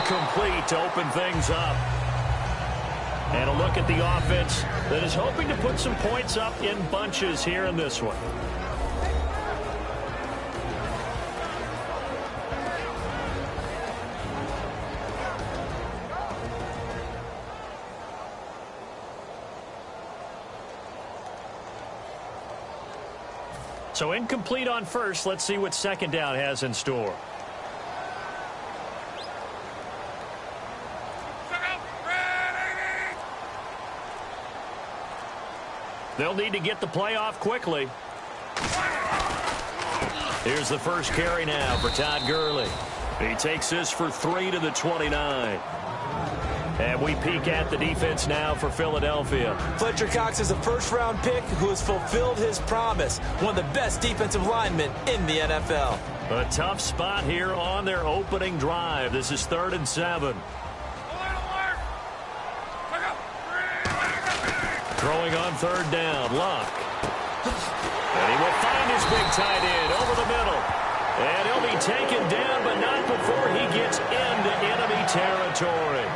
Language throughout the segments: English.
incomplete to open things up. And a look at the offense that is hoping to put some points up in bunches here in this one. So incomplete on first. Let's see what second down has in store. They'll need to get the play off quickly. Here's the first carry now for Todd Gurley. He takes this for 3 to the 29. And we peek at the defense now for Philadelphia. Fletcher Cox is a first-round pick who has fulfilled his promise. One of the best defensive linemen in the NFL. A tough spot here on their opening drive. This is 3rd and 7. Throwing on 3rd down, Luck. And he will find his big tight end over the middle. And he'll be taken down, but not before he gets into enemy territory.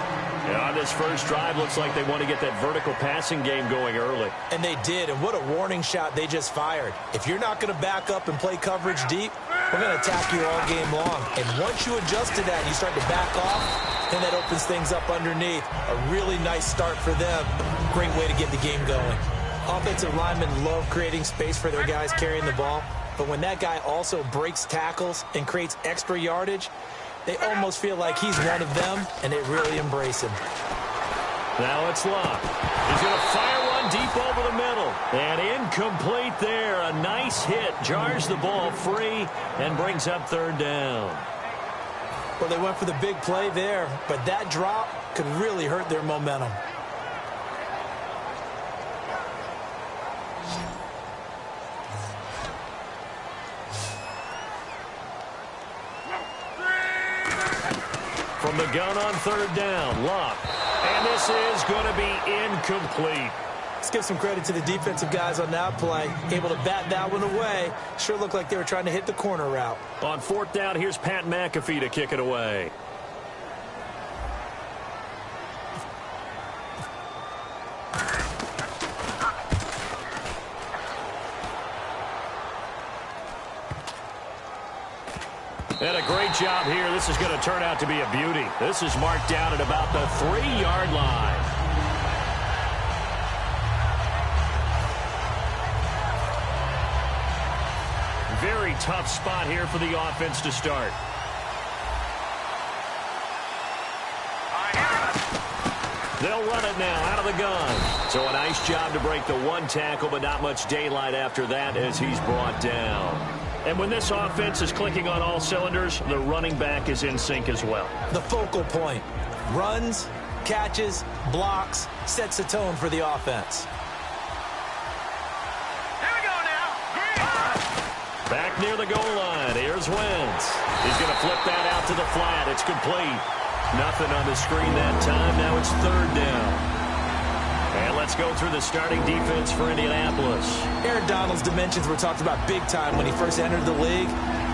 And on this first drive, looks like they want to get that vertical passing game going early. And they did, and what a warning shot they just fired. If you're not going to back up and play coverage deep, we're going to attack you all game long. And once you adjust to that and you start to back off, then that opens things up underneath. A really nice start for them. Great way to get the game going. Offensive linemen love creating space for their guys carrying the ball, but when that guy also breaks tackles and creates extra yardage, they almost feel like he's one of them, and they really embrace him. Now it's Luck. He's going to fire one deep over the middle. And incomplete there. A nice hit. Jars the ball free and brings up 3rd down. Well, they went for the big play there, but that drop could really hurt their momentum. From the gun on 3rd down, Luck. And this is going to be incomplete. Let's give some credit to the defensive guys on that play. Able to bat that one away. Sure looked like they were trying to hit the corner route. On 4th down, here's Pat McAfee to kick it away. And a great job here. This is going to turn out to be a beauty. This is marked down at about the 3-yard line. Very tough spot here for the offense to start. They'll run it now out of the gun. So a nice job to break the one tackle, but not much daylight after that as he's brought down. And when this offense is clicking on all cylinders, the running back is in sync as well. The focal point. Runs, catches, blocks, sets the tone for the offense. Here we go now. Back near the goal line. Here's Wentz. He's going to flip that out to the flat. It's complete. Nothing on the screen that time. Now it's 3rd down. And let's go through the starting defense for Indianapolis. Aaron Donald's dimensions were talked about big time when he first entered the league.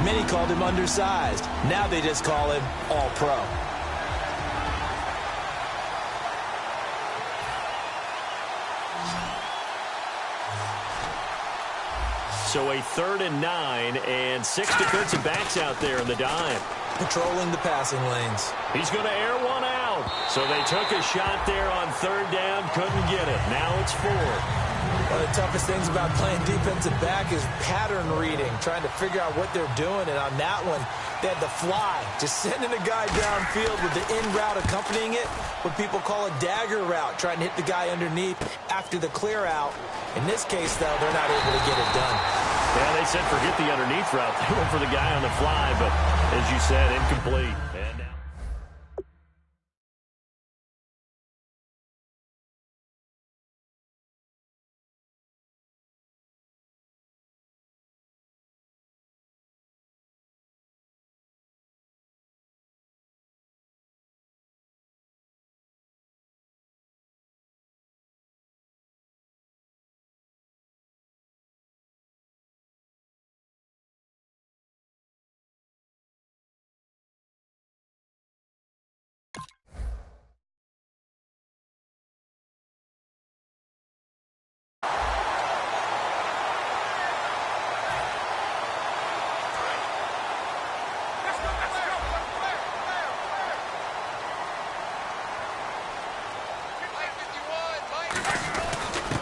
Many called him undersized. Now they just call him all-pro. So a 3rd and 9 and 6 defensive backs out there in the dime. Patrolling the passing lanes. He's going to air one out. So they took a shot there on 3rd down, couldn't get it. Now it's 4th. One of the toughest things about playing defensive back is pattern reading, trying to figure out what they're doing. And on that one, they had the fly, just sending a guy downfield with the in route accompanying it, what people call a dagger route, trying to hit the guy underneath after the clear out. In this case, though, they're not able to get it done. Yeah, they said forget the underneath route. They went for the guy on the fly, but as you said, incomplete.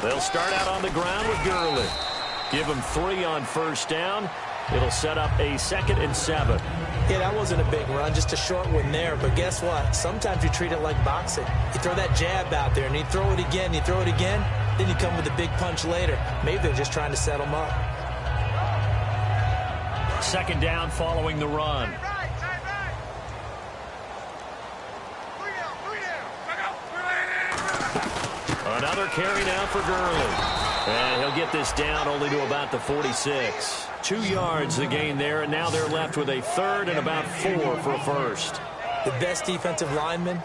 They'll start out on the ground with Gurley. Give him 3 on first down. It'll set up a 2nd and 7. Yeah, that wasn't a big run, just a short one there. But guess what? Sometimes you treat it like boxing. You throw that jab out there, and you throw it again, you throw it again, then you come with a big punch later. Maybe they're just trying to set them up. 2nd down following the run. Another carry now for Gurley. And he'll get this down only to about the 46. 2 yards the gain there, and now they're left with a 3rd and about 4 for a first. The best defensive linemen,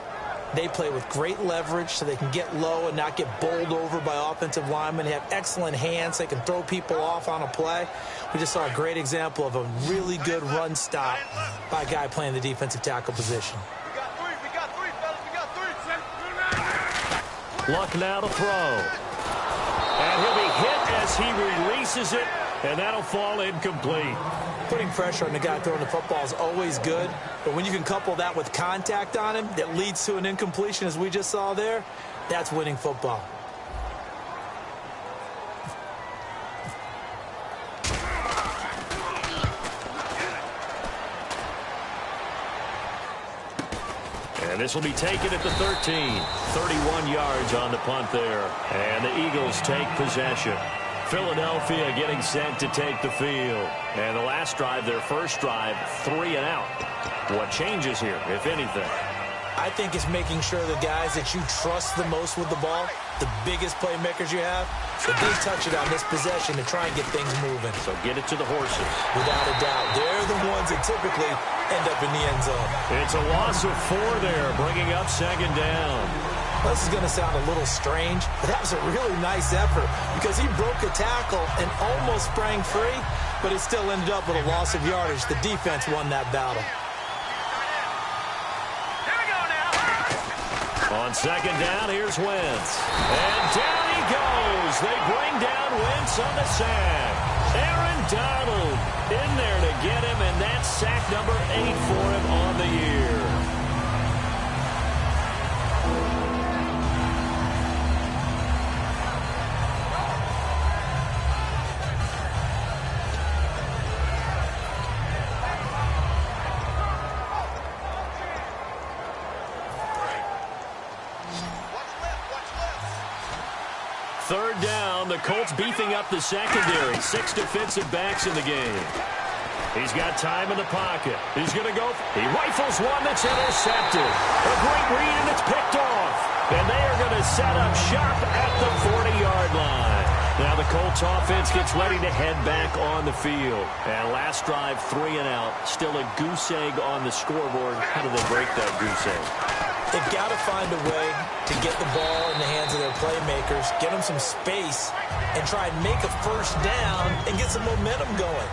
they play with great leverage so they can get low and not get bowled over by offensive linemen. They have excellent hands. They can throw people off on a play. We just saw a great example of a really good run stop by a guy playing the defensive tackle position. We got three, fellas. We got 3. Luck now to throw. And he'll be hit as he releases it, and that'll fall incomplete. Putting pressure on the guy throwing the football is always good, but when you can couple that with contact on him that leads to an incompletion, as we just saw there, that's winning football. And this will be taken at the 13. 31 yards on the punt there. And the Eagles take possession. Philadelphia getting set to take the field. And the last drive, their first drive, 3 and out. What changes here, if anything? I think it's making sure the guys that you trust the most with the ball, the biggest playmakers you have, that they touch it on this possession to try and get things moving. So get it to the horses. Without a doubt. They're the ones that typically end up in the end zone. It's a loss of 4 there, bringing up 2nd down. This is going to sound a little strange, but that was a really nice effort because he broke a tackle and almost sprang free, but it still ended up with a loss of yardage. The defense won that battle. On 2nd down, here's Wentz. And down he goes. They bring down Wentz on the sack. Aaron Donald in there to get him, and that's sack number 8 for him on the year. Third down, the Colts beefing up the secondary. 6 defensive backs in the game. He's got time in the pocket. He's going to go. He rifles one that's intercepted. A great read, and it's picked off. And they are going to set up shop at the 40-yard line. Now the Colts offense gets ready to head back on the field. And last drive, 3 and out. Still a goose egg on the scoreboard. How do they break that goose egg? They've got to find a way to get the ball in the hands of their playmakers, get them some space, and try and make a first down and get some momentum going.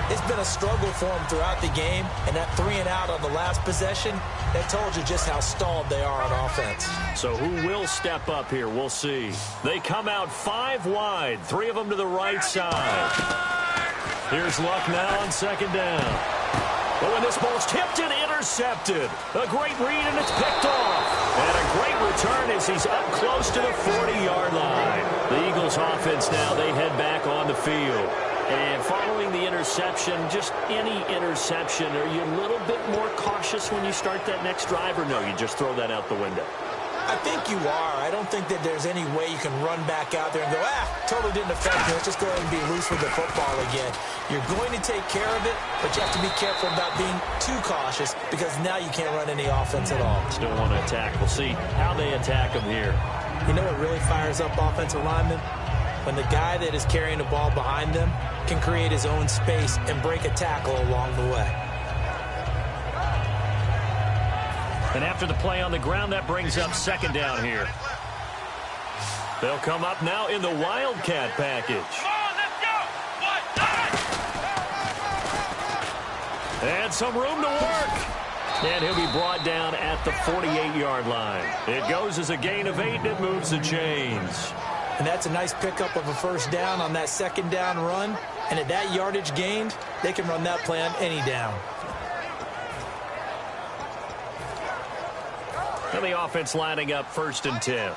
It's been a struggle for them throughout the game, and that 3 and out on the last possession, that told you just how stalled they are on offense. So who will step up here? We'll see. They come out 5 wide, 3 of them to the right side. Here's Luck now on 2nd down. But when this ball's tipped and intercepted, a great read, and it's picked off. And a great return as he's up close to the 40-yard line. The Eagles offense now, they head back on the field. And following the interception, just any interception, are you a little bit more cautious when you start that next drive, or no, you just throw that out the window? I think you are. I don't think that there's any way you can run back out there and go, totally didn't affect me. Let's just go ahead and be loose with the football again. You're going to take care of it, but you have to be careful about being too cautious because now you can't run any offense at all. Still want to attack. We'll see how they attack them here. You know what really fires up offensive linemen? When the guy that is carrying the ball behind them can create his own space and break a tackle along the way. And after the play on the ground, that brings up 2nd down here. They'll come up now in the Wildcat package. And some room to work. And he'll be brought down at the 48-yard line. It goes as a gain of 8, and it moves the chains. And that's a nice pickup of a first down on that 2nd down run. And at that yardage gained, they can run that play on any down. And the offense lining up 1st and 10.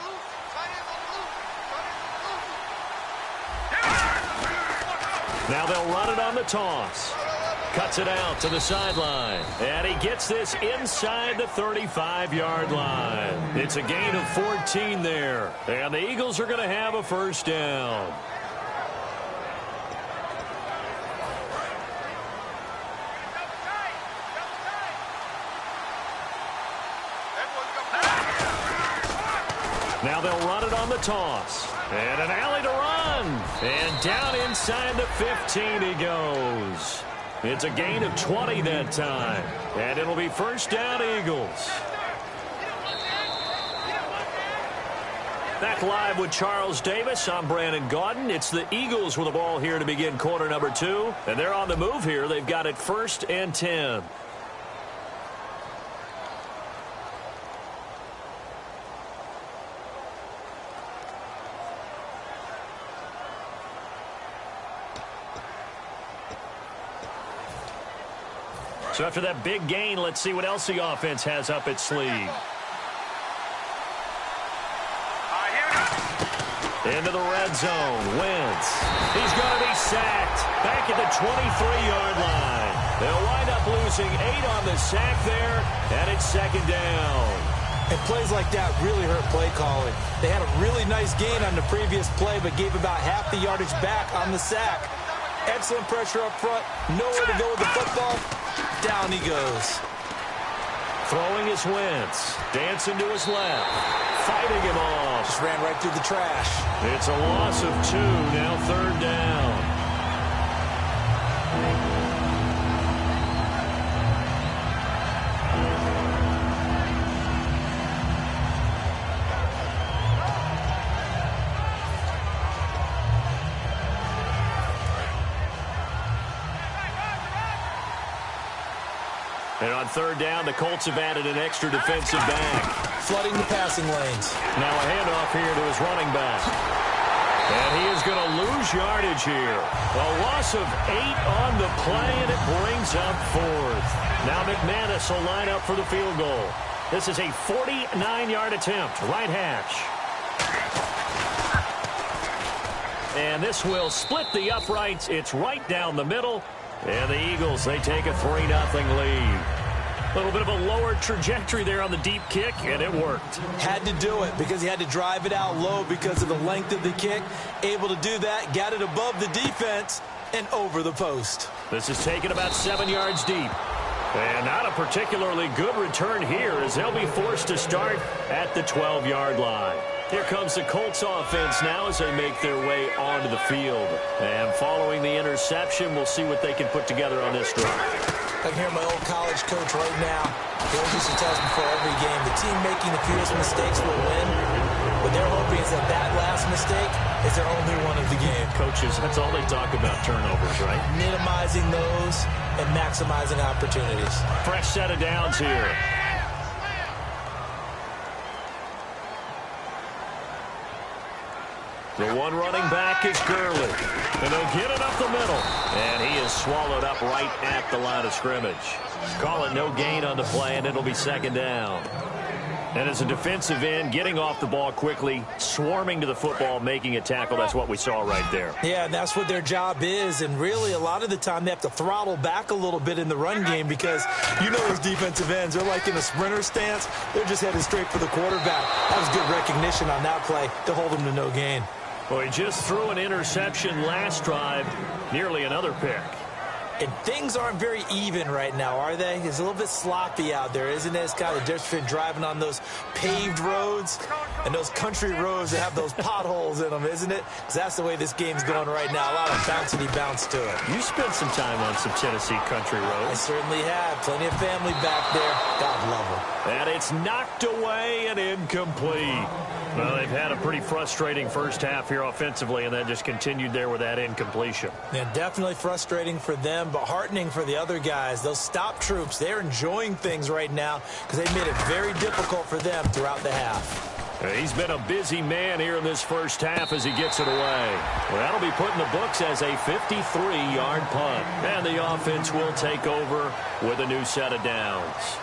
Now they'll run it on the toss. Cuts it out to the sideline. And he gets this inside the 35-yard line. It's a gain of 14 there. And the Eagles are going to have a first down. Now they'll run it on the toss. And an alley to run. And down inside the 15 he goes. It's a gain of 20 that time. And it'll be first down Eagles. Back live with Charles Davis. I'm Brandon Gaudin. It's the Eagles with the ball here to begin quarter number 2. And they're on the move here. They've got it 1st and 10. So after that big gain, let's see what else the offense has up its sleeve. Into the red zone. Wentz. He's going to be sacked. Back at the 23-yard line. They'll wind up losing 8 on the sack there, and it's 2nd down. And plays like that really hurt play calling. They had a really nice gain on the previous play, but gave about half the yardage back on the sack. Excellent pressure up front. Nowhere to go with the football. Down he goes. Throwing is Wentz. Dancing to his left. Fighting him off. Just ran right through the trash. It's a loss of 2. Now 3rd down. And on 3rd down, the Colts have added an extra defensive back. Flooding the passing lanes. Now a handoff here to his running back. And he is going to lose yardage here. A loss of 8 on the play, and it brings up 4th. Now McManus will line up for the field goal. This is a 49-yard attempt, right hash. And this will split the uprights. It's right down the middle. And the Eagles, they take a 3-0 lead. A little bit of a lower trajectory there on the deep kick, and it worked. Had to do it because he had to drive it out low because of the length of the kick. Able to do that, got it above the defense, and over the post. This is taken about 7 yards deep. And not a particularly good return here as they'll be forced to start at the 12-yard line. Here comes the Colts offense now as they make their way onto the field. And following the interception, we'll see what they can put together on this drive. I can hear my old college coach right now. He always used to tell us before every game, the team making the fewest mistakes will win. What they're hoping is that last mistake is their only one of the game. Coaches, that's all they talk about, turnovers, right? Minimizing those and maximizing opportunities. Fresh set of downs here. The one running back is Gurley. And they'll get it up the middle. And he is swallowed up right at the line of scrimmage. Call it no gain on the play, and it'll be 2nd down. And as a defensive end, getting off the ball quickly, swarming to the football, making a tackle, that's what we saw right there. Yeah, and that's what their job is. And really, a lot of the time, they have to throttle back a little bit in the run game because you know those defensive ends, they're like in a sprinter stance. They're just headed straight for the quarterback. That was good recognition on that play to hold them to no gain. Well, he just threw an interception last drive, nearly another pick. And things aren't very even right now, are they? It's a little bit sloppy out there, isn't it? It's kind of the difference between driving on those paved roads and those country roads that have those potholes in them, isn't it? Because that's the way this game's going right now. A lot of bouncy bounce to it. You spent some time on some Tennessee country roads. I certainly have. Plenty of family back there. God love them. And it's knocked away and incomplete. Well, they've had a pretty frustrating first half here offensively, and then just continued there with that incompletion. Yeah, definitely frustrating for them, but heartening for the other guys. Those stop troops, they're enjoying things right now because they made it very difficult for them throughout the half. He's been a busy man here in this first half as he gets it away. Well, that'll be put in the books as a 53-yard punt. And the offense will take over with a new set of downs.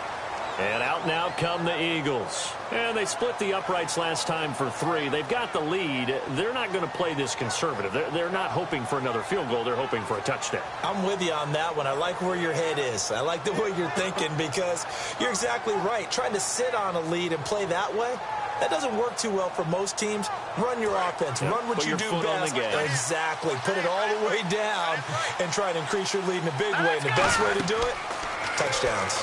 And out now come the Eagles. And they split the uprights last time for 3. They've got the lead. They're not going to play this conservative. They're not hoping for another field goal. They're hoping for a touchdown. I'm with you on that one. I like where your head is. I like the way you're thinking because you're exactly right. Trying to sit on a lead and play that way, that doesn't work too well for most teams. Run your offense. Yep. Run what you do best. Exactly. Put it all the way down and try to increase your lead in a big way. And the best way to do it, touchdowns.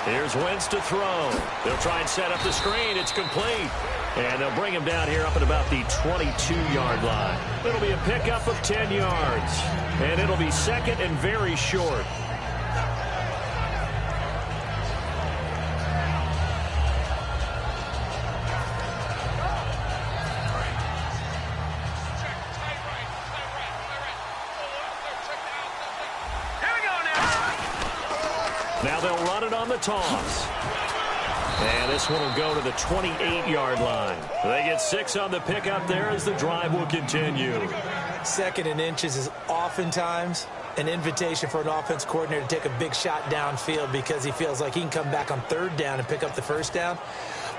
Here's Wentz to throw. They'll try and set up the screen. It's complete. And they'll bring him down here up at about the 22-yard line. It'll be a pickup of 10 yards. And it'll be second and very short. Now they'll run it on the toss. And this one will go to the 28-yard line. They get 6 on the pickup there as the drive will continue. 2nd and inches is oftentimes an invitation for an offense coordinator to take a big shot downfield because he feels like he can come back on 3rd down and pick up the 1st down.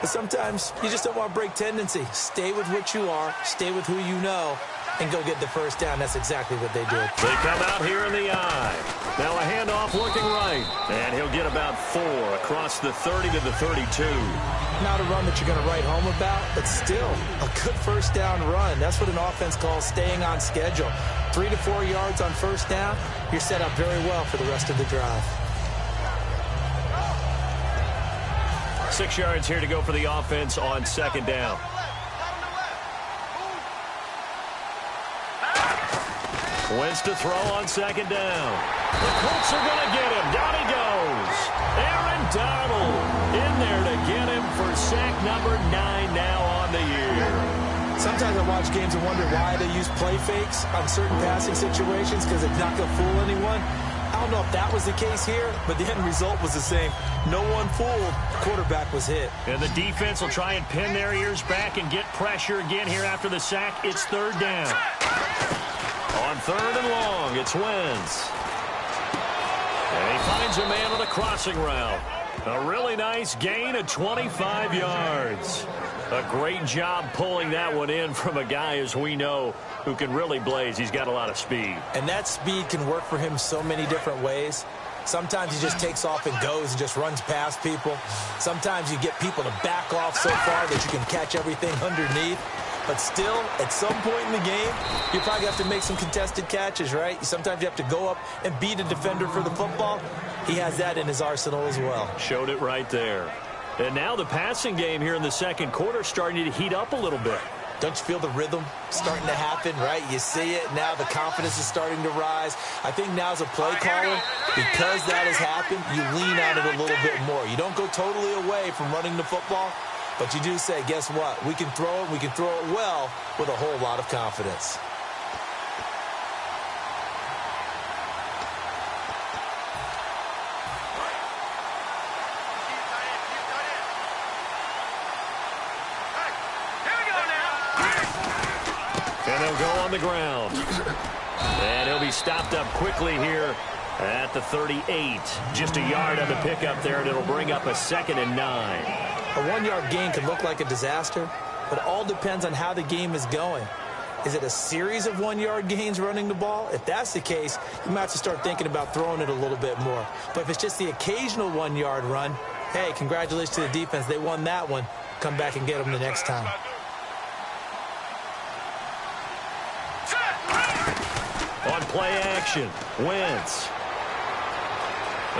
But sometimes you just don't want to break tendency. Stay with what you are. Stay with who you know. And go get the 1st down. That's exactly what they did. They come out here in the eye. Now a handoff looking right. And he'll get about 4 across the 30 to the 32. Not a run that you're going to write home about, but still a good 1st down run. That's what an offense calls staying on schedule. 3 to 4 yards on 1st down. You're set up very well for the rest of the drive. 6 yards here to go for the offense on 2nd down. Wentz to throw on 2nd down. The Colts are going to get him. Down he goes. Aaron Donald in there to get him for sack number 9 now on the year. Sometimes I watch games and wonder why they use play fakes on certain passing situations because it's not going to fool anyone. I don't know if that was the case here, but the end result was the same. No one fooled. The quarterback was hit. And the defense will try and pin their ears back and get pressure again here after the sack. It's 3rd down. On 3rd and long, it's Wentz. And he finds a man on the crossing route. A really nice gain of 25 yards. A great job pulling that one in from a guy, as we know, who can really blaze. He's got a lot of speed. And that speed can work for him so many different ways. Sometimes he just takes off and goes and just runs past people. Sometimes you get people to back off so far that you can catch everything underneath. But still, at some point in the game, you probably have to make some contested catches, right? Sometimes you have to go up and beat a defender for the football. He has that in his arsenal as well. Showed it right there. And now the passing game here in the 2nd quarter starting to heat up a little bit. Don't you feel the rhythm starting to happen, right? You see it. Now the confidence is starting to rise. I think now as a play caller, because that has happened, you lean on it a little bit more. You don't go totally away from running the football. But you do say, guess what? We can throw it. We can throw it well with a whole lot of confidence. And they'll go on the ground. And he'll be stopped up quickly here at the 38. Just a yard on the pickup there, and it'll bring up a 2nd and 9. A 1-yard gain can look like a disaster, but it all depends on how the game is going. Is it a series of 1-yard gains running the ball? If that's the case, you might have to start thinking about throwing it a little bit more. But if it's just the occasional 1-yard run, hey, congratulations to the defense. They won that one. Come back and get them the next time. On play action, Wentz.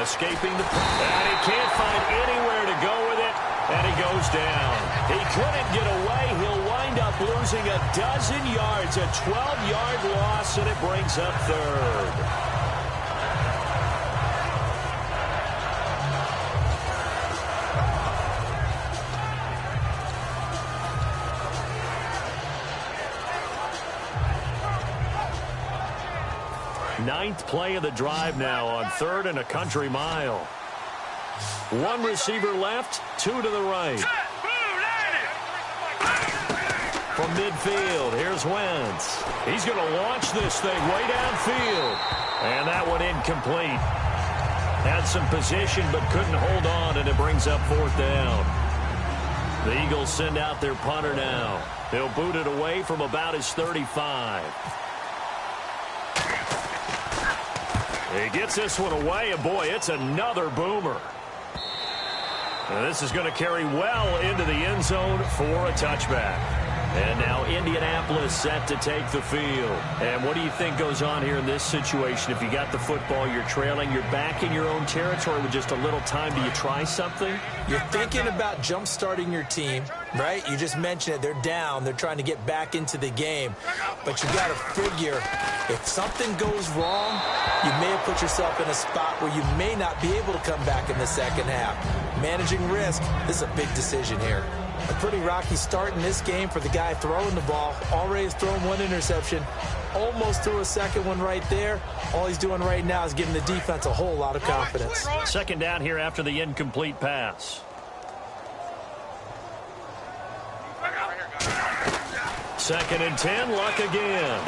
Escaping the... And he can't find anywhere to go with it. And he goes down. He couldn't get away. He'll wind up losing a dozen yards, a 12-yard loss, and it brings up 3rd. Ninth play of the drive now on 3rd and a country mile. 1 receiver left, 2 to the right. From midfield, here's Wentz. He's going to launch this thing way downfield. And that one incomplete. Had some position but couldn't hold on, and it brings up 4th down. The Eagles send out their punter now. He'll boot it away from about his 35. He gets this one away, and boy, it's another boomer. And this is going to carry well into the end zone for a touchback. And now Indianapolis set to take the field. And what do you think goes on here in this situation? If you got the football, you're trailing, you're back in your own territory with just a little time. Do you try something? You're thinking about jump-starting your team, right? You just mentioned it. They're down. They're trying to get back into the game. But you got to figure, if something goes wrong, you may have put yourself in a spot where you may not be able to come back in the second half. Managing risk, this is a big decision here. A pretty rocky start in this game for the guy throwing the ball. Already has thrown one interception. Almost threw a second one right there. All he's doing right now is giving the defense a whole lot of confidence. Second down here after the incomplete pass. Second and 10, Luck again.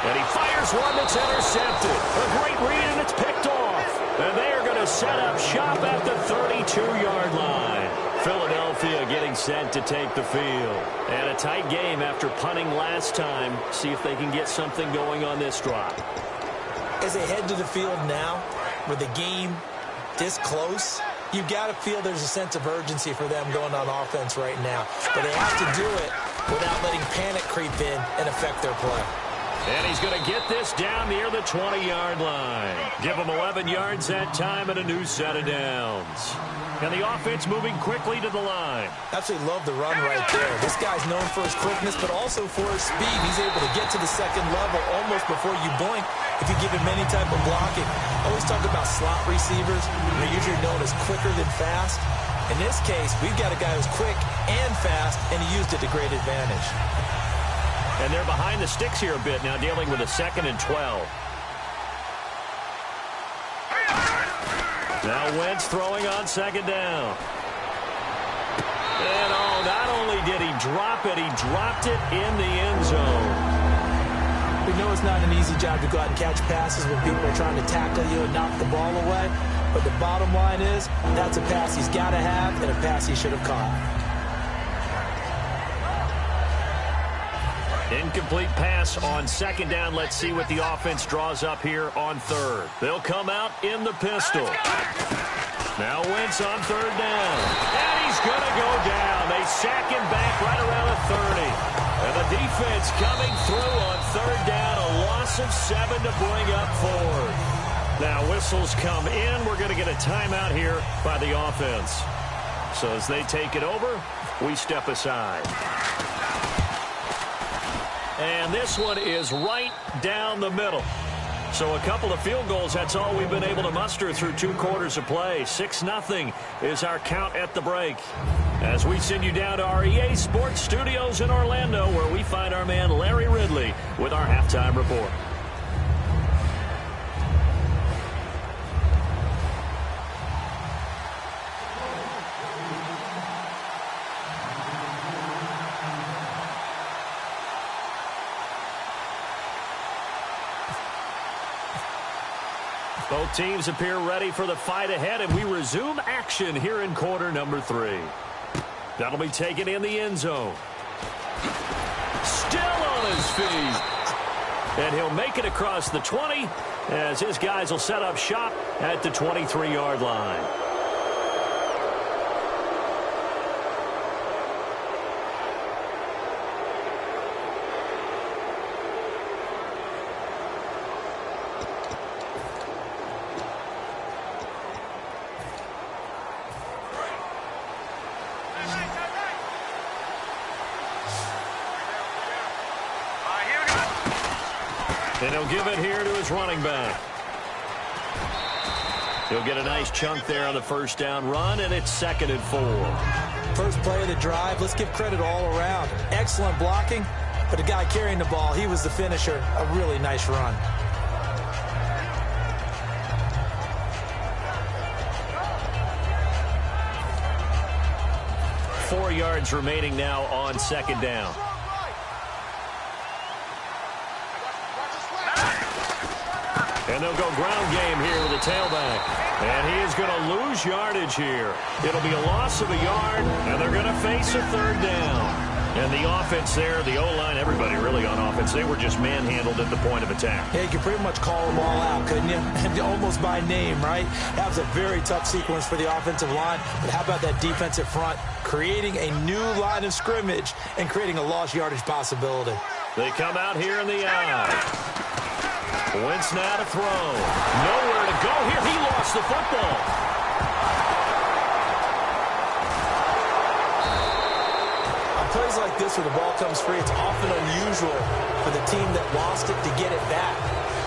And he fires one that's intercepted. A great read, and it's picked off. And they are going to set up shop at the 32-yard line. Philadelphia getting set to take the field. And a tight game after punting last time. See if they can get something going on this drive. As they head to the field now, with the game this close, you've got to feel there's a sense of urgency for them going on offense right now. But they have to do it without letting panic creep in and affect their play. And he's going to get this down near the 20-yard line. Give him 11 yards that time and a new set of downs. And the offense moving quickly to the line. Absolutely love the run right there. This guy's known for his quickness, but also for his speed. He's able to get to the second level almost before you blink if you give him any type of blocking. I always talk about slot receivers. They're usually known as quicker than fast. In this case, we've got a guy who's quick and fast, and he used it to great advantage. And they're behind the sticks here a bit now, dealing with a 2nd and 12. Now Wentz throwing on second down. And not only did he drop it, he dropped it in the end zone. We know it's not an easy job to go out and catch passes when people are trying to tackle you and knock the ball away. But the bottom line is, that's a pass he's got to have and a pass he should have caught. Incomplete pass on second down. Let's see what the offense draws up here on third. They'll come out in the pistol. Now Wentz on third down. And he's going to go down. They sack him back right around the 30. And the defense coming through on third down. A loss of 7 to bring up fourth. Now whistles come in. We're going to get a timeout here by the offense. So as they take it over, we step aside. And this one is right down the middle. So a couple of field goals, that's all we've been able to muster through 2 quarters of play. 6-0 is our count at the break. As we send you down to our EA Sports Studios in Orlando, where we find our man Larry Ridley with our halftime report. Both teams appear ready for the fight ahead, and we resume action here in quarter number 3. That'll be taken in the end zone. Still on his feet. And he'll make it across the 20 as his guys will set up shop at the 23-yard line. And he'll give it here to his running back. He'll get a nice chunk there on the first down run, and it's 2nd and 4. First play of the drive, let's give credit all around. Excellent blocking, but the guy carrying the ball, he was the finisher. A really nice run. Four yards remaining now on second down. And And they'll go ground game here with a tailback. And he is going to lose yardage here. It'll be a loss of a yard, and they're going to face a third down. And the offense there, the O-line, everybody really on offense, they were just manhandled at the point of attack. Yeah, you could pretty much call them all out, couldn't you? Almost by name, right? That was a very tough sequence for the offensive line. But how about that defensive front creating a new line of scrimmage and creating a lost yardage possibility? They come out here in the eye. Wentz now to throw. Nowhere to go here. He lost the football. Plays like this where the ball comes free, it's often unusual for the team that lost it to get it back.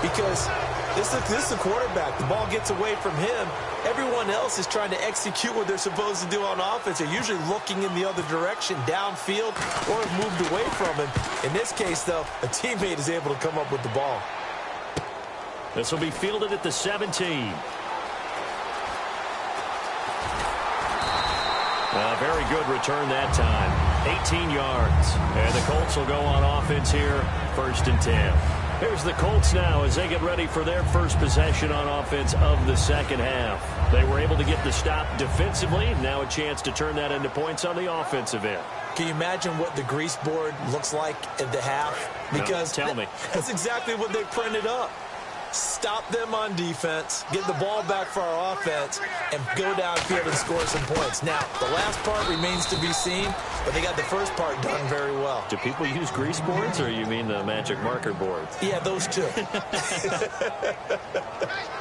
Because this is the quarterback. The ball gets away from him. Everyone else is trying to execute what they're supposed to do on offense. They're usually looking in the other direction, downfield, or have moved away from him. In this case, though, a teammate is able to come up with the ball. This will be fielded at the 17. A very good return that time. 18 yards. And the Colts will go on offense here, 1st and 10. Here's the Colts now as they get ready for their first possession on offense of the second half. They were able to get the stop defensively. Now a chance to turn that into points on the offensive end. Can you imagine what the grease board looks like at the half? Because no, tell me. That's exactly what they printed up. Stop them on defense, get the ball back for our offense, and go downfield and score some points. Now, the last part remains to be seen, but they got the first part done very well. Do people use grease boards, or you mean the magic marker boards? Yeah, those two.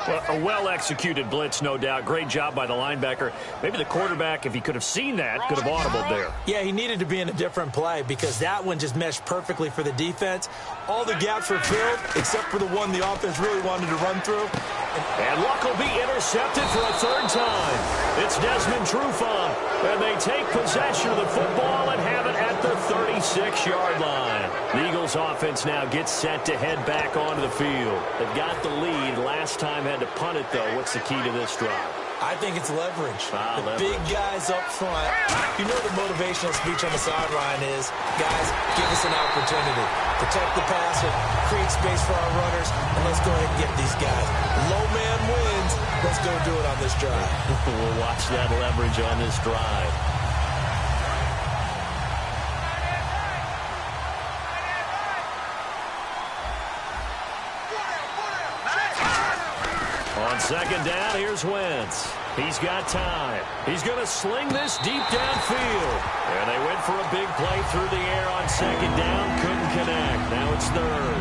Well, a well-executed blitz, no doubt. Great job by the linebacker. Maybe the quarterback, if he could have seen that, could have audibled there. Yeah, he needed to be in a different play because that one just meshed perfectly for the defense. All the gaps were filled except for the one the offense really wanted to run through. And Luck will be intercepted for a third time. It's Desmond Trufant, and they take possession of the football and have it at the 36-yard line. The Eagles offense now gets set to head back onto the field. They've got the lead. Last time had to punt it, though. What's the key to this drive? I think it's leverage. Leverage. Big guys up front. You know the motivational speech on the sideline is, guys, give us an opportunity. Protect the passer, create space for our runners, and let's go ahead and get these guys. Low man wins. Let's go do it on this drive. We'll watch that leverage on this drive. On second down, here's Wentz. He's got time. He's going to sling this deep downfield. And they went for a big play through the air on second down. Couldn't connect. Now it's third.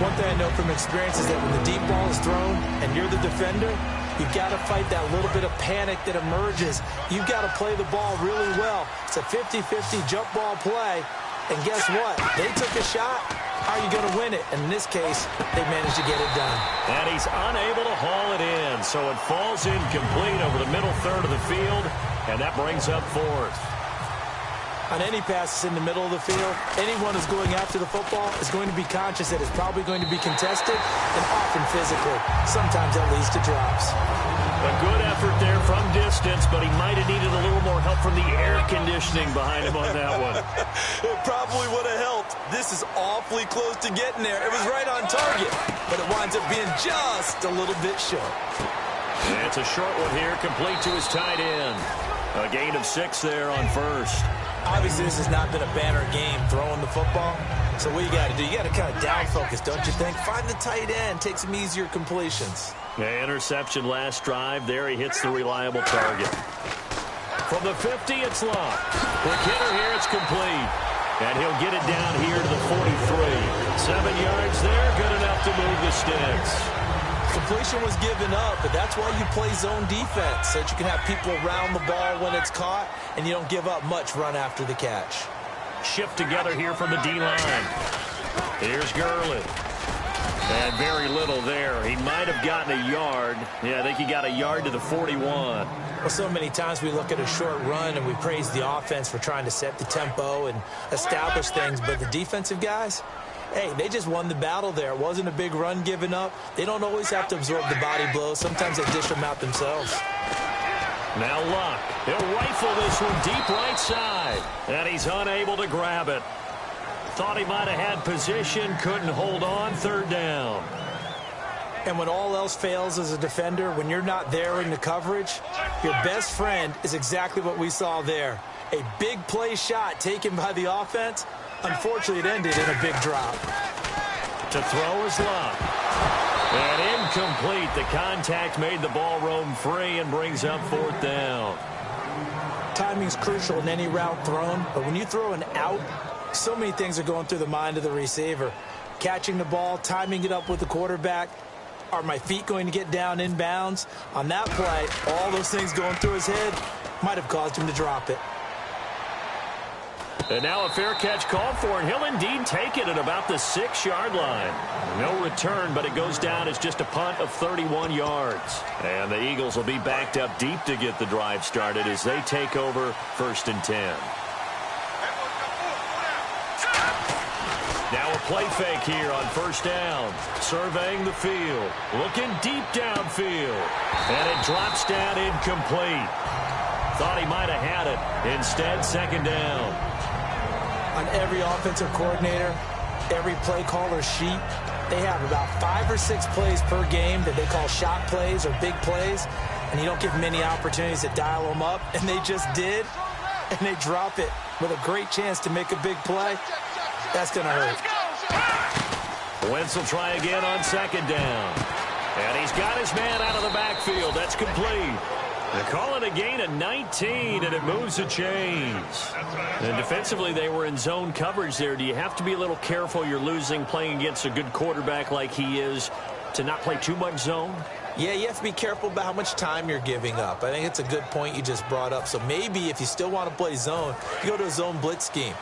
One thing I know from experience is that when the deep ball is thrown and you're the defender, you've got to fight that little bit of panic that emerges. You've got to play the ball really well. It's a 50-50 jump ball play. And guess what? They took a shot. How are you going to win it? And in this case, they managed to get it done. And he's unable to haul it in. So it falls incomplete over the middle third of the field. And that brings up fourth. On any passes in the middle of the field, anyone who's going after the football is going to be conscious that it's probably going to be contested and often physically. Sometimes that leads to drops. A good effort there from distance, but he might have needed a little more help from the air conditioning behind him on that one. It probably would have helped. This is awfully close to getting there. It was right on target, but it winds up being just a little bit short. And it's a short one here, complete to his tight end. A gain of 6 there on first. Obviously, this has not been a banner game throwing the football. So what you got to do, you got to kind of down focus, don't you think? Find the tight end, take some easier completions. Yeah, interception last drive. There he hits the reliable target. From the 50, it's Luck. Quick hitter here, it's complete. And he'll get it down here to the 43. 7 yards there, good enough to move the sticks. Completion was given up, but that's why you play zone defense, so that you can have people around the ball when it's caught, and you don't give up much run after the catch. Shift together here from the D-line. Here's Gurley. And very little there. He might have gotten a yard. Yeah, I think he got a yard to the 41. Well, so many times we look at a short run and we praise the offense for trying to set the tempo and establish things, but the defensive guys, hey, they just won the battle there. It wasn't a big run given up. They don't always have to absorb the body blows. Sometimes they dish them out themselves. Now Luck. He'll rifle this one deep right side. And he's unable to grab it. Thought he might have had position. Couldn't hold on. Third down. And when all else fails as a defender, when you're not there in the coverage, your best friend is exactly what we saw there. A big play shot taken by the offense. Unfortunately, it ended in a big drop. To throw is Love. And incomplete. The contact made the ball roam free and brings up 4th down. Timing's crucial in any route thrown, but when you throw an out, so many things are going through the mind of the receiver. Catching the ball, timing it up with the quarterback. Are my feet going to get down inbounds? On that play, all those things going through his head might have caused him to drop it. And now a fair catch called for, and he'll indeed take it at about the 6-yard line. No return, but it goes down as just a punt of 31 yards. And the Eagles will be backed up deep to get the drive started as they take over 1st and 10. Now a play fake here on 1st down. Surveying the field. Looking deep downfield. And it drops down incomplete. Thought he might have had it. Instead, 2nd down. On every offensive coordinator, every play caller sheet, they have about 5 or 6 plays per game that they call shot plays or big plays, and you don't give many opportunities to dial them up, and they just did, and they drop it with a great chance to make a big play. That's going to hurt. Wentz will try again on 2nd down. And he's got his man out of the backfield. That's complete. They call it a gain of 19, and it moves the chains. And defensively, they were in zone coverage there. Do you have to be a little careful you're losing playing against a good quarterback like he is to not play too much zone? Yeah, you have to be careful about how much time you're giving up. I think it's a good point you just brought up. So maybe if you still want to play zone, you go to a zone blitz scheme.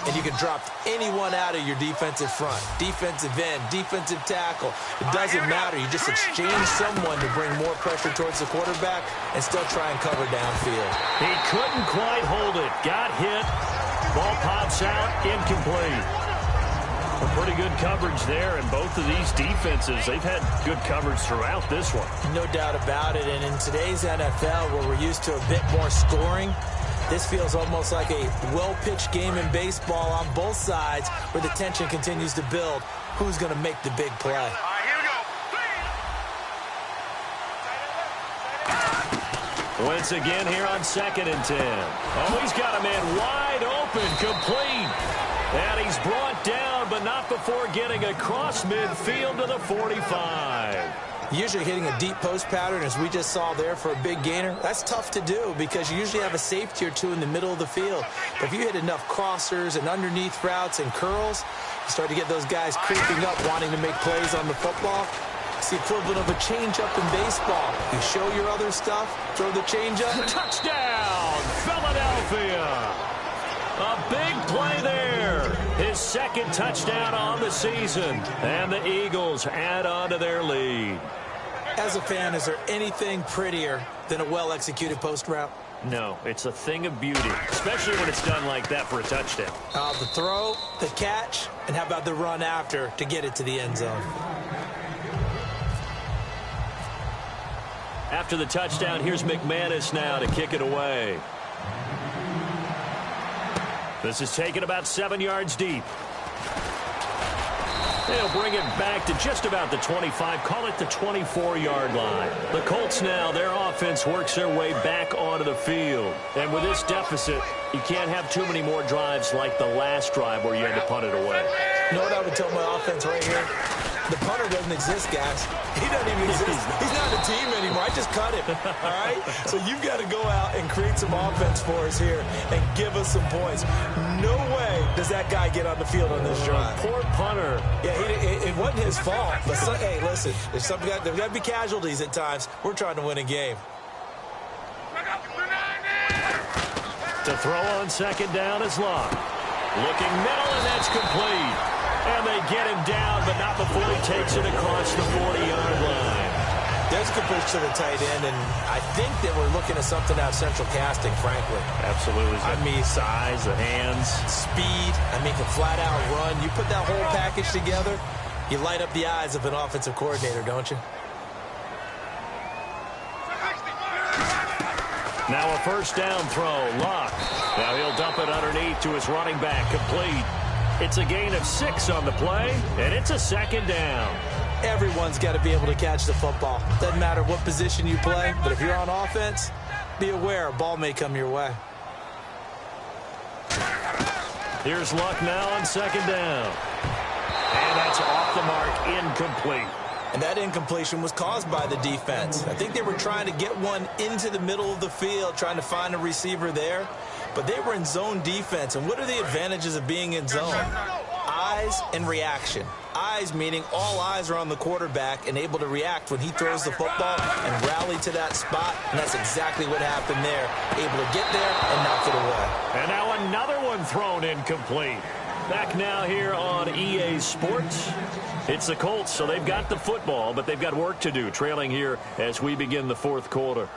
And you can drop anyone out of your defensive front, defensive end, defensive tackle. It doesn't matter. You just exchange someone to bring more pressure towards the quarterback and still try and cover downfield. He couldn't quite hold it. Got hit. Ball pops out. Incomplete. A pretty good coverage there, and both of these defenses, they've had good coverage throughout this one. No doubt about it. And in today's NFL, where we're used to a bit more scoring, this feels almost like a well-pitched game in baseball on both sides where the tension continues to build. Who's going to make the big play? All right, here we go. Wentz again here on 2nd and 10. Oh, he's got a man wide open, complete. And he's brought down, but not before getting across midfield to the 45. Usually hitting a deep post pattern, as we just saw there for a big gainer, that's tough to do because you usually have a safety or two in the middle of the field. But if you hit enough crossers and underneath routes and curls, you start to get those guys creeping up wanting to make plays on the football. It's the equivalent of a changeup in baseball. You show your other stuff, throw the changeup. Touchdown, Philadelphia! A big play there. His 2nd touchdown on the season. And the Eagles add on to their lead. As a fan, is there anything prettier than a well-executed post route? No, it's a thing of beauty, especially when it's done like that for a touchdown. The throw, the catch, and how about the run after to get it to the end zone? After the touchdown, here's McManus now to kick it away. This is taken about 7 yards deep. They'll bring it back to just about the 25, call it the 24-yard line. The Colts now, their offense works their way back onto the field. And with this deficit, you can't have too many more drives like the last drive where you had to punt it away. You know what I would tell my offense right here? The punter doesn't exist, guys. He doesn't even exist. He's not a team anymore. I just cut him, all right? So you've got to go out and create some offense for us here and give us some points. No way does that guy get on the field on this drive. Poor punter. Yeah, it wasn't his fault. But hey, listen, there's got to be casualties at times. We're trying to win a game. To throw on 2nd down is Love. Looking middle, and that's complete. And they get him down, but not before he takes it across the 40-yard line. There's a good pitch to the tight end, and I think that we're looking at something out of central casting, frankly. Absolutely. I mean, size, the hands. Speed. I mean, can flat-out run. You put that whole package together, you light up the eyes of an offensive coordinator, don't you? Now a 1st down throw. Luck. Now he'll dump it underneath to his running back. Complete. It's a gain of 6 on the play, and it's a 2nd down. Everyone's got to be able to catch the football. Doesn't matter what position you play, but if you're on offense, be aware a ball may come your way. Here's Luck now on second down. And that's off the mark, incomplete. And that incompletion was caused by the defense. I think they were trying to get one into the middle of the field, trying to find a receiver there. But they were in zone defense. And what are the advantages of being in zone? Eyes and reaction. Eyes meaning all eyes are on the quarterback and able to react when he throws the football and rally to that spot. And that's exactly what happened there. Able to get there and knock it away. And now another one thrown incomplete. Back now here on EA Sports. It's the Colts, so they've got the football, but they've got work to do, trailing here as we begin the fourth quarter.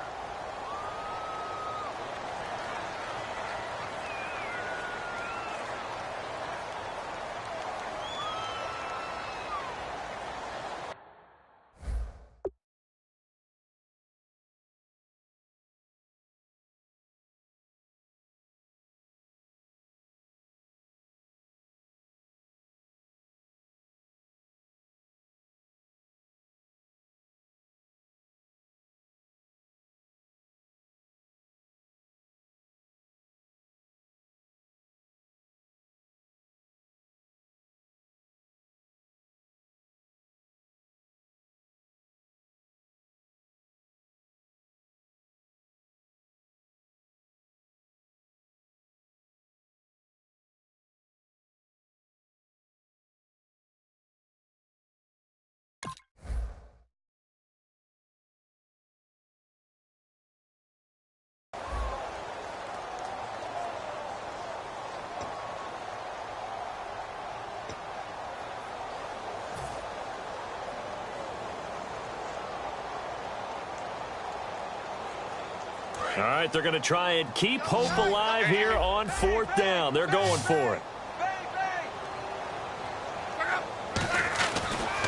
All right, they're going to try and keep hope alive here on fourth down. They're going for it.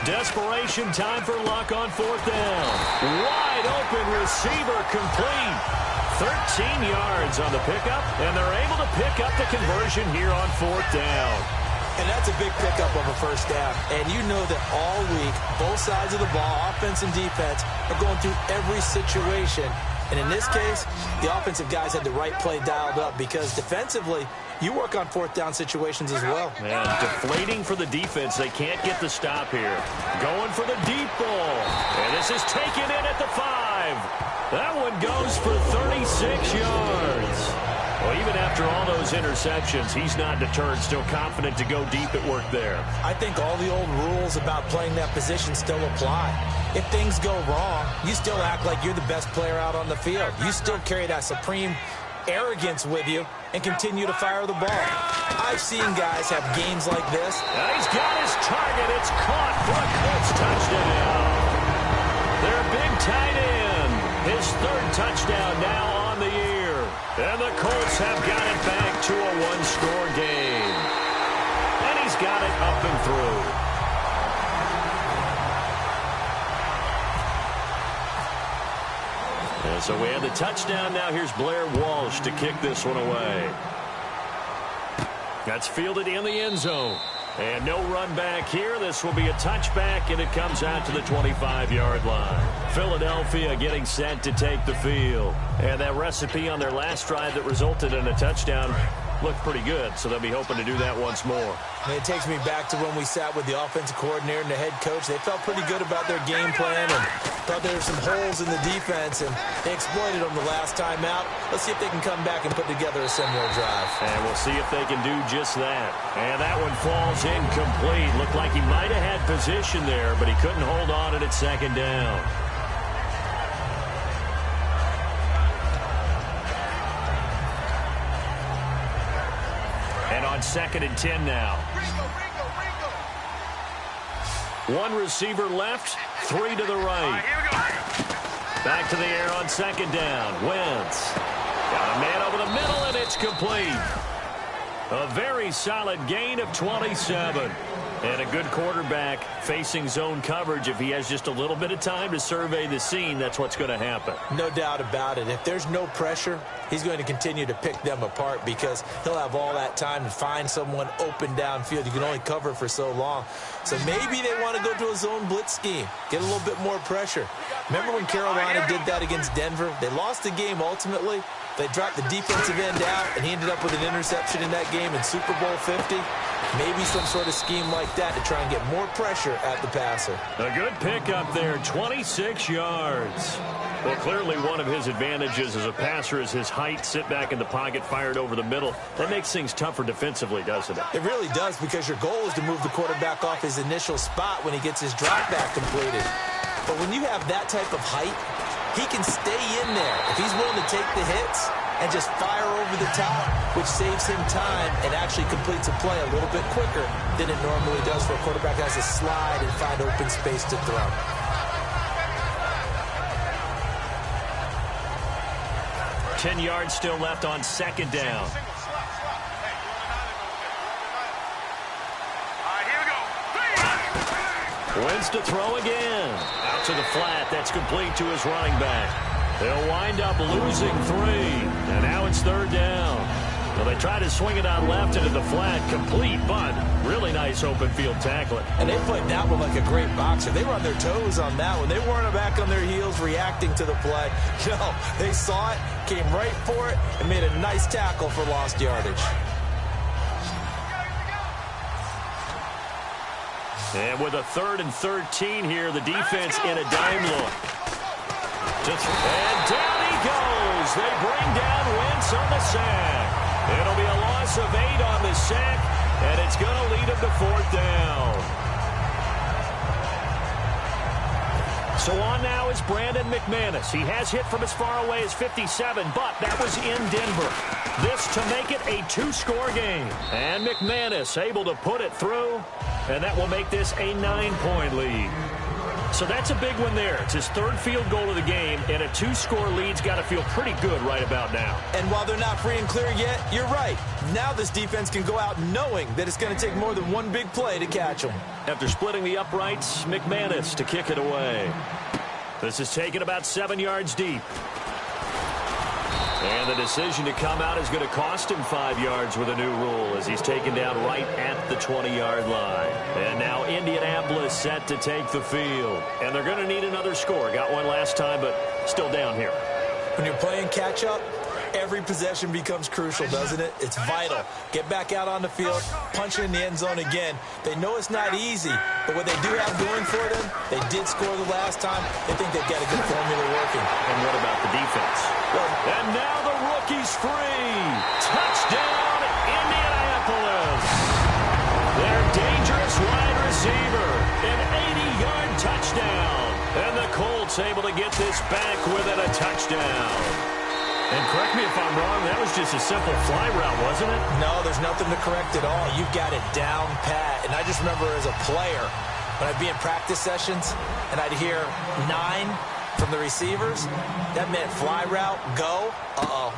Desperation time for Luck on fourth down. Wide open receiver complete. 13 yards on the pickup, and they're able to pick up the conversion here on fourth down. And that's a big pickup of a first down. And you know that all week, both sides of the ball, offense and defense, are going through every situation. And in this case, the offensive guys had the right play dialed up because defensively, you work on fourth down situations as well. And deflating for the defense. They can't get the stop here. Going for the deep ball. And this is taken in at the 5. That one goes for 36 yards. Well, even after all those interceptions, he's not deterred, still confident to go deep at work there. I think all the old rules about playing that position still apply. If things go wrong, you still act like you're the best player out on the field. You still carry that supreme arrogance with you and continue to fire the ball. I've seen guys have games like this. And he's got his target. It's caught for a Colts touchdown. Their big tight end, his third touchdown now on the year. And the Colts have got it back to a one-score game. And he's got it up and through. And so we have the touchdown. Now here's Blair Walsh to kick this one away. That's fielded in the end zone. And no run back here. This will be a touchback, and it comes out to the 25-yard line. Philadelphia getting set to take the field. And that recipe on their last drive that resulted in a touchdown looked pretty good, so they'll be hoping to do that once more. And it takes me back to when we sat with the offensive coordinator and the head coach. They felt pretty good about their game plan and thought there were some holes in the defense, and they exploited them the last time out. Let's see if they can come back and put together a similar drive. And we'll see if they can do just that. And that one falls incomplete. Looked like he might have had position there, but he couldn't hold on at second down. And on 2nd and 10 now. One receiver left, 3 to the right. Back to the air on 2nd down. Wentz. Got a man over the middle, and it's complete. A very solid gain of 27. And a good quarterback facing zone coverage. If he has just a little bit of time to survey the scene, that's what's going to happen. No doubt about it. If there's no pressure, he's going to continue to pick them apart because he'll have all that time to find someone open downfield. You can only cover for so long. So maybe they want to go to a zone blitz scheme, get a little bit more pressure. Remember when Carolina did that against Denver? They lost the game ultimately. They dropped the defensive end out, and he ended up with an interception in that game in Super Bowl 50. Maybe some sort of scheme like that to try and get more pressure at the passer. A good pickup there, 26 yards. Well, clearly one of his advantages as a passer is his height. Sit back in the pocket, fired over the middle. That makes things tougher defensively, doesn't it? It really does, because your goal is to move the quarterback off his initial spot when he gets his drop back completed. But when you have that type of height, he can stay in there if he's willing to take the hits and just fire over the top, which saves him time and actually completes a play a little bit quicker than it normally does for a quarterback that has to slide and find open space to throw. Ten yards still left on second down. Wins to throw again. Out to the flat. That's complete to his running back. They'll wind up losing 3. And now it's third down. Well, they try to swing it on left into the flat. Complete, but really nice open field tackling. And they played that one like a great boxer. They were on their toes on that one. They weren't back on their heels reacting to the play. No, they saw it, came right for it, and made a nice tackle for lost yardage. And with a 3rd and 13 here, the defense in a dime look. And down he goes. They bring down Wentz on the sack. It'll be a loss of 8 on the sack, and it's going to lead him to 4th down. So on now is Brandon McManus. He has hit from as far away as 57, but that was in Denver. This to make it a 2-score game. And McManus able to put it through, and that will make this a 9-point lead. So that's a big one there. It's his 3rd field goal of the game, and a 2-score lead's got to feel pretty good right about now. And while they're not free and clear yet, you're right. Now this defense can go out knowing that it's going to take more than one big play to catch them. After splitting the uprights, McManus to kick it away. This is taken about 7 yards deep. And the decision to come out is going to cost him 5 yards with a new rule as he's taken down right at the 20-yard line. And now Indianapolis set to take the field. And they're going to need another score. Got one last time, but still down here. When you're playing catch-up, every possession becomes crucial, doesn't it? It's vital. Get back out on the field, punch it in the end zone again. They know it's not easy, but what they do have going for them, they did score the last time. They think they've got a good formula working. And what about the defense? And now the rookie's free. Touchdown, Indianapolis. Their dangerous wide receiver. An 80-yard touchdown. And the Colts able to get this back within a touchdown. And correct me if I'm wrong, that was just a simple fly route, wasn't it? No, there's nothing to correct at all. You've got it down pat. And I just remember as a player, when I'd be in practice sessions and I'd hear 9 from the receivers, that meant fly route, go.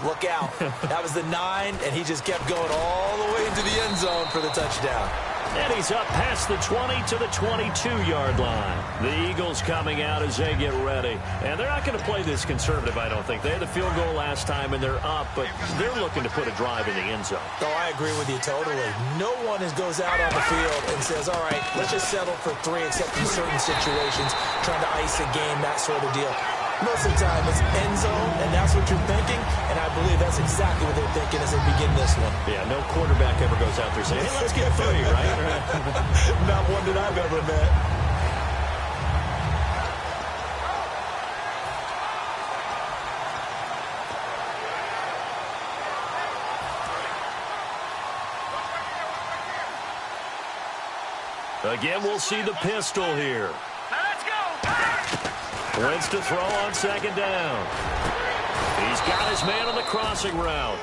Look out. That was the 9, and he just kept going all the way into the end zone for the touchdown. And he's up past the 20 to the 22-yard line. The Eagles coming out as they get ready. And they're not going to play this conservative, I don't think. They had the field goal last time, and they're up, but they're looking to put a drive in the end zone. Oh, I agree with you totally. No one goes out on the field and says, all right, let's just settle for 3, except in certain situations, trying to ice a game, that sort of deal. Most of the time, it's end zone, and that's what you're thinking, and I believe that's exactly what they're thinking as they begin this one. Yeah, no quarterback ever goes out there saying, hey, let's get 3, right? Not one that I've ever met. Again, we'll see the pistol here. Wins to throw on second down. He's got his man on the crossing route.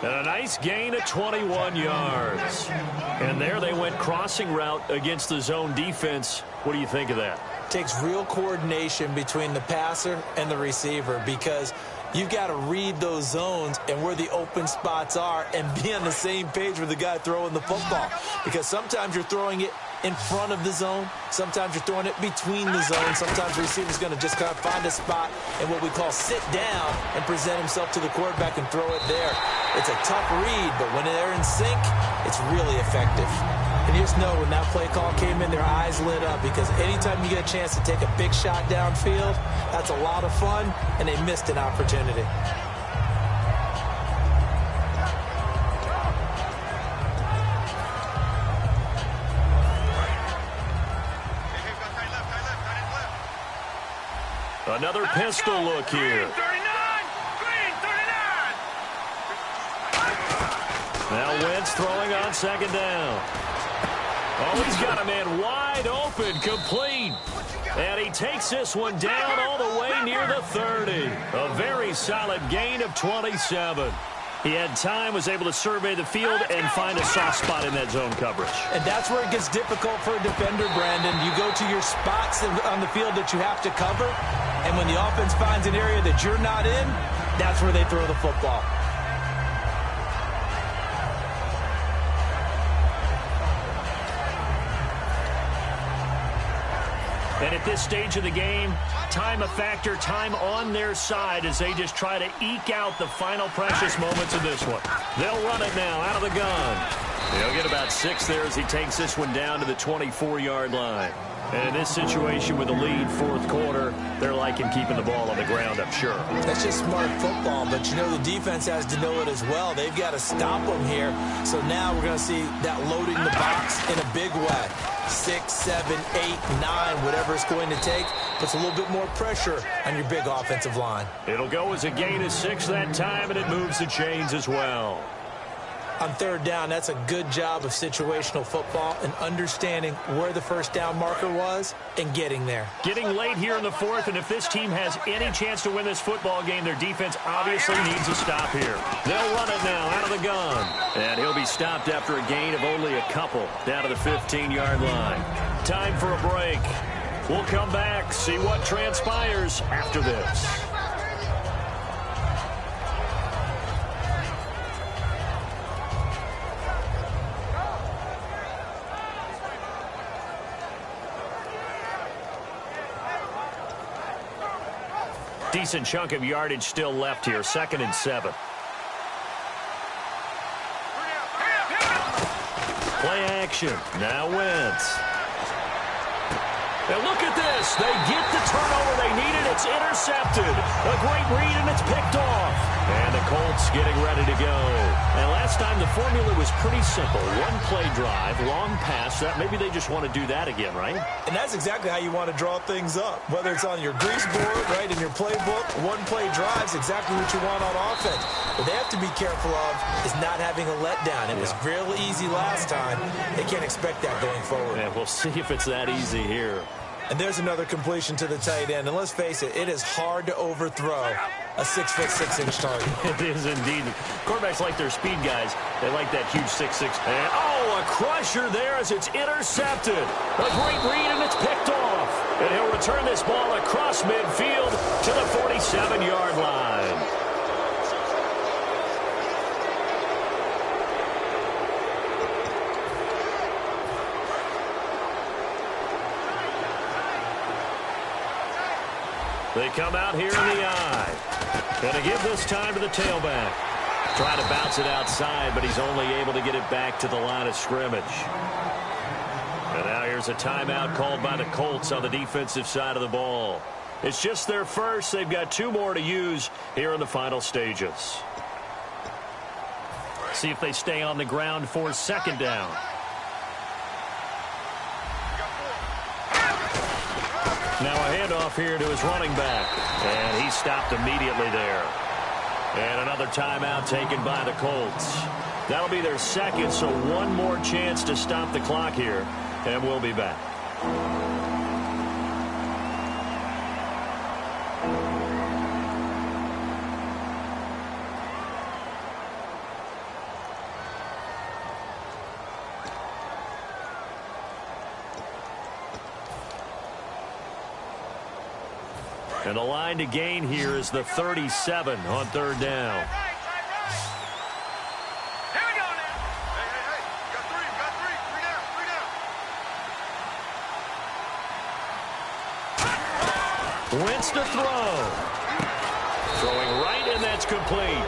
And a nice gain of 21 yards. And there they went crossing route against the zone defense. What do you think of that? Takes real coordination between the passer and the receiver because You've got to read those zones and where the open spots are and be on the same page with the guy throwing the football. Because sometimes you're throwing it in front of the zone. Sometimes you're throwing it between the zones. Sometimes the receiver's going to just kind of find a spot and what we call sit down and present himself to the quarterback and throw it there. It's a tough read, but when they're in sync, it's really effective. And you just know when that play call came in, their eyes lit up, because anytime you get a chance to take a big shot downfield, that's a lot of fun, and they missed an opportunity. Another pistol look here. Now Wentz throwing on second down. Oh, he's got a man wide open, complete. And he takes this one down all the way near the 30. A very solid gain of 27. He had time, was able to survey the field and find a soft spot in that zone coverage. And that's where it gets difficult for a defender, Brandon. You go to your spots on the field that you have to cover, and when the offense finds an area that you're not in, that's where they throw the football. And at this stage of the game, time a factor, time on their side as they just try to eke out the final precious moments of this one. They'll run it now out of the gun. He'll get about 6 there as he takes this one down to the 24-yard line. And in this situation with the lead, fourth quarter, they're liking keeping the ball on the ground, I'm sure. That's just smart football, but you know the defense has to know it as well. They've got to stop them here. So now we're going to see that loading the box in a big way. 6, 7, 8, 9, whatever it's going to take, puts a little bit more pressure on your big offensive line. It'll go as a gain of 6 that time, and it moves the chains as well. On third down, that's a good job of situational football and understanding where the first down marker was and getting there. Getting late here in the fourth, and if this team has any chance to win this football game, their defense obviously needs a stop here. They'll run it now out of the gun. And he'll be stopped after a gain of only a couple down to the 15-yard line. Time for a break. We'll come back, see what transpires after this. Decent chunk of yardage still left here. 2nd and 7. Play action. Now Wentz. And look at this. They get the turnover they needed. It's intercepted. A great read, and it's picked off. And the Colts getting ready to go. And last time the formula was pretty simple. One play drive, long pass. Maybe they just want to do that again, right? And that's exactly how you want to draw things up. Whether it's on your grease board, right, in your playbook, one play drive's exactly what you want on offense. What they have to be careful of is not having a letdown. It was real easy last time. They can't expect that going forward. And we'll see if it's that easy here. And there's another completion to the tight end. And let's face it, it is hard to overthrow a 6'6" target. It is indeed. Quarterbacks like their speed guys. They like that huge 6'6". And, oh, a crusher there as it's intercepted. A great read, and it's picked off. And he'll return this ball across midfield to the 47-yard line. They come out here in the eye. Going to give this time to the tailback. Trying to bounce it outside, but he's only able to get it back to the line of scrimmage. And now here's a timeout called by the Colts on the defensive side of the ball. It's just their first. They've got 2 more to use here in the final stages. See if they stay on the ground for 2nd down. Now a handoff here to his running back. And he stopped immediately there. And another timeout taken by the Colts. That'll be their 2nd, so one more chance to stop the clock here. And we'll be back. And the line to gain here is the 37 on third down. Here we go now. Hey. You got three. Three down. Wentz to throw. Throwing right, and that's complete.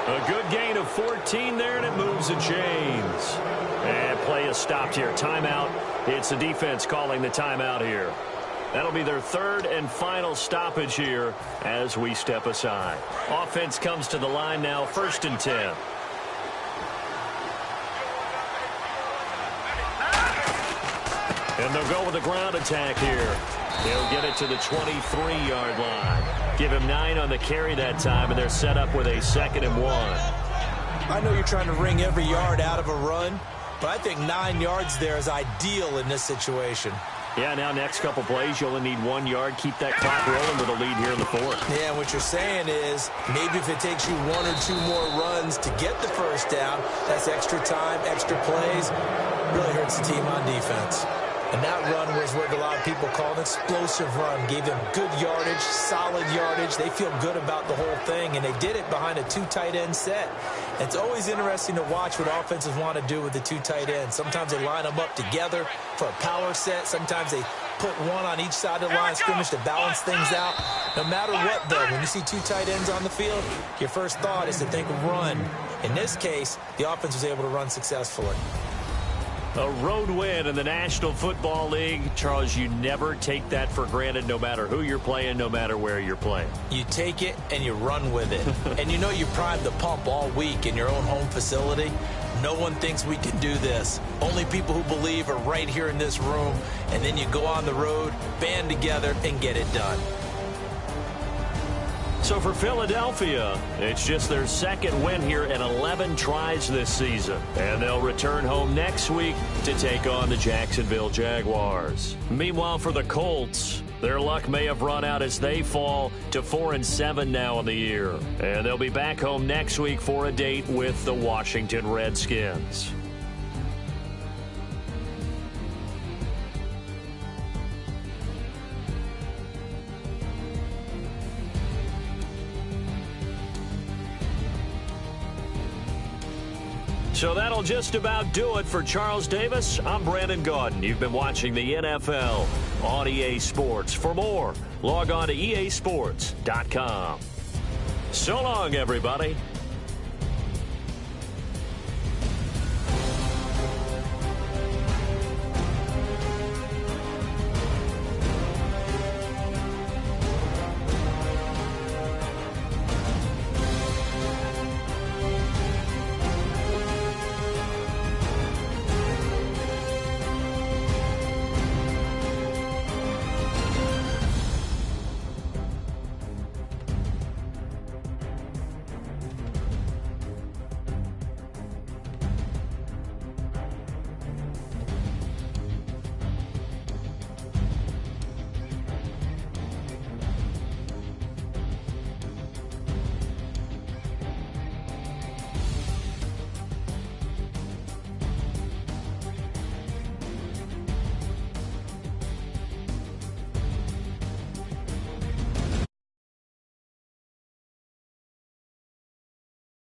A good gain of 14 there, and it moves the chains. And play is stopped here. Timeout. It's the defense calling the timeout here. That'll be their third and final stoppage here as we step aside. Offense comes to the line now, 1st and 10. And they'll go with a ground attack here. He'll get it to the 23-yard line. Give him 9 on the carry that time, and they're set up with a 2nd and 1. I know you're trying to wring every yard out of a run, but I think 9 yards there is ideal in this situation. Yeah, now next couple plays, you only need 1 yard. Keep that clock rolling with a lead here in the 4th. Yeah, what you're saying is maybe if it takes you 1 or 2 more runs to get the first down, that's extra time, extra plays, really hurts the team on defense. And that run was what a lot of people call an explosive run. Gave them good yardage, solid yardage. They feel good about the whole thing, and they did it behind a 2 tight end set. It's always interesting to watch what offenses want to do with the 2 tight ends. Sometimes they line them up together for a power set. Sometimes they put 1 on each side of the line of scrimmage to balance things out. No matter what, though, when you see 2 tight ends on the field, your first thought is to think run. In this case, the offense was able to run successfully. A road win in the National Football League. Charles, you never take that for granted no matter who you're playing, no matter where you're playing. You take it and you run with it. And you know you primed the pump all week in your own home facility. No one thinks we can do this. Only people who believe are right here in this room. And then you go on the road, band together, and get it done. So for Philadelphia, it's just their 2nd win here in 11 tries this season. And they'll return home next week to take on the Jacksonville Jaguars. Meanwhile, for the Colts, their luck may have run out as they fall to 4-7 now in the year. And they'll be back home next week for a date with the Washington Redskins. So that'll just about do it for Charles Davis. I'm Brandon Gaudin. You've been watching the NFL on EA Sports. For more, log on to easports.com. So long, everybody.